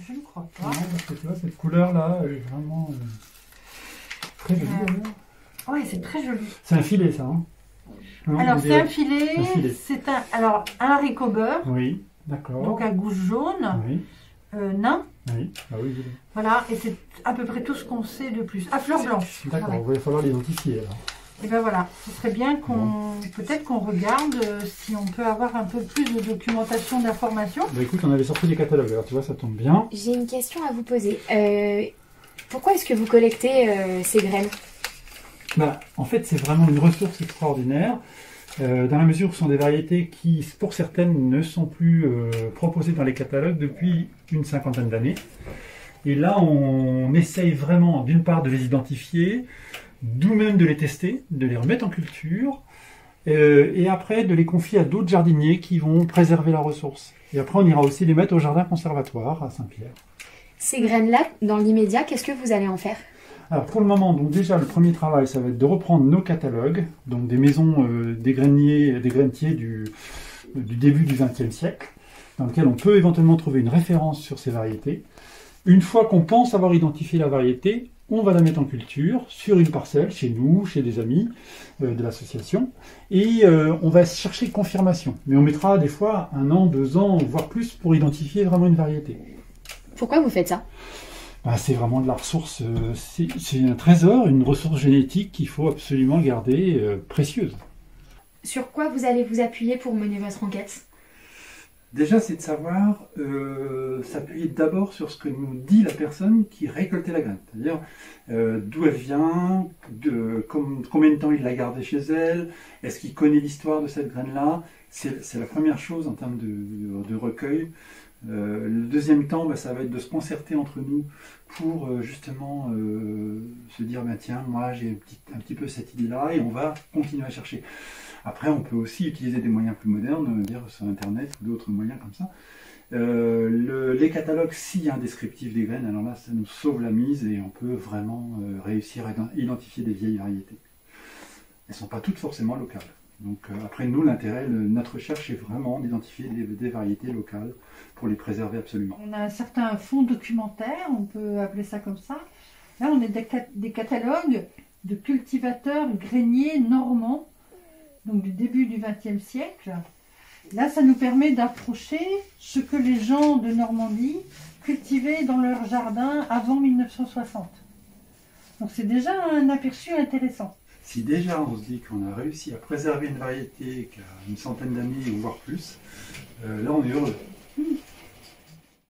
Je ne crois pas. Non, parce que tu vois, cette couleur-là, elle est vraiment très jolie. Oui, c'est très joli. C'est un filet, ça. Hein, alors, c'est un filet. C'est un haricot beurre. Oui, d'accord. Donc, à gousse jaune. Oui. Nain. Oui, ah oui. Voilà, et c'est à peu près tout ce qu'on sait de plus. À fleur blanche. D'accord, il va falloir l'identifier alors. Et bien voilà, ce serait bien peut-être qu'on regarde si on peut avoir un peu plus de documentation, d'informations. Bah écoute, on avait sorti des catalogues, alors tu vois, ça tombe bien. J'ai une question à vous poser. Pourquoi est-ce que vous collectez ces graines? Bah, en fait, c'est vraiment une ressource extraordinaire, dans la mesure où ce sont des variétés qui, pour certaines, ne sont plus proposées dans les catalogues depuis une cinquantaine d'années. Et là, on essaye vraiment, d'une part, de les identifier, d'où même de les tester, de les remettre en culture, et après de les confier à d'autres jardiniers qui vont préserver la ressource. Et après, on ira aussi les mettre au jardin conservatoire à Saint-Pierre. Ces graines-là, dans l'immédiat, qu'est-ce que vous allez en faire? Alors pour le moment, donc déjà le premier travail, ça va être de reprendre nos catalogues, donc des maisons des grainiers, des grainetiers du début du XXe siècle, dans lequel on peut éventuellement trouver une référence sur ces variétés. Une fois qu'on pense avoir identifié la variété, on va la mettre en culture sur une parcelle, chez nous, chez des amis de l'association, et on va chercher confirmation. Mais on mettra des fois 1 an, 2 ans, voire plus pour identifier vraiment une variété. Pourquoi vous faites ça? C'est vraiment de la ressource, c'est un trésor, une ressource génétique qu'il faut absolument garder précieuse. Sur quoi vous allez vous appuyer pour mener votre enquête? Déjà, c'est de savoir s'appuyer d'abord sur ce que nous dit la personne qui récoltait la graine. C'est-à-dire d'où elle vient, combien de temps il l'a gardée chez elle, est-ce qu'il connaît l'histoire de cette graine-là. C'est la première chose en termes de recueil. Le deuxième temps, ça va être de se concerter entre nous pour justement se dire tiens, moi j'ai un petit peu cette idée-là, et on va continuer à chercher. Après, on peut aussi utiliser des moyens plus modernes, dire sur Internet ou d'autres moyens comme ça. Les catalogues, s'il y a un descriptif des graines, alors là, ça nous sauve la mise et on peut vraiment réussir à identifier des vieilles variétés. Elles ne sont pas toutes forcément locales. Donc après, nous, l'intérêt, notre recherche est vraiment d'identifier des variétés locales pour les préserver absolument. On a un certain fonds documentaire, on peut appeler ça comme ça. Là, on a des catalogues de cultivateurs grainiers normands, donc du début du XXe siècle. Là, ça nous permet d'approcher ce que les gens de Normandie cultivaient dans leur jardin avant 1960. Donc c'est déjà un aperçu intéressant. Si déjà on se dit qu'on a réussi à préserver une variété qui a une centaine d'années, voire plus, là on est heureux.